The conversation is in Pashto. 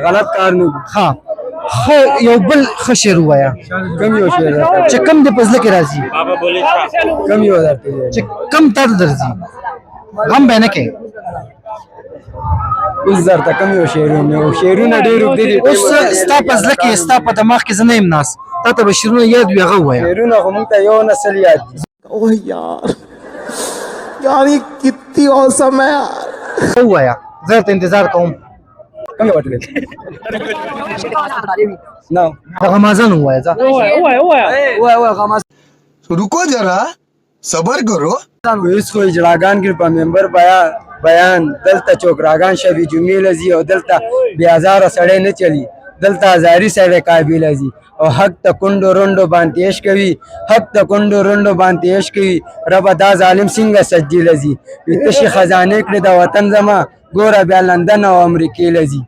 غلط کار نه ها خو یو بل ښه شعر ووایه کم یو شعر درته چې کم دې په زړه کې راځي کم یو درته ووایم. چې کم تا ته درځي غم به نه کوې اوس درته کم یو شعر ووایم. شعرونه ډېر اوږده دي. اوس ستا په زړه کې ستا په دماغ کې زه نه یم ناست تا ته به شعرونه یاد وي هغه ووایه شعرونه خو موږ ته یو نسل یاد دي. ओह यार यार ये कितनी औसम है यार ووایه زه درته انتظار کوم کم یو ورته ووایم. نه د غمازان ووایه ځه وای غماز रुको जरा सबर करो اوس خو اجلاګان کې په ممبر بیان دلته چوکراګان شوي جمعې لذي او دلته بې ازاره سړی نه چلی دلته ازاري سړی قابل ځي او حق ته کونډو رونډو باندې عیش کوي حق ته کونډو رونډو باندې عیش کوي ربه دا ظالم څنګه سجدي لذي تشي خزانې کړې د وطن زما ګوره بیا لندن او امریکې لذي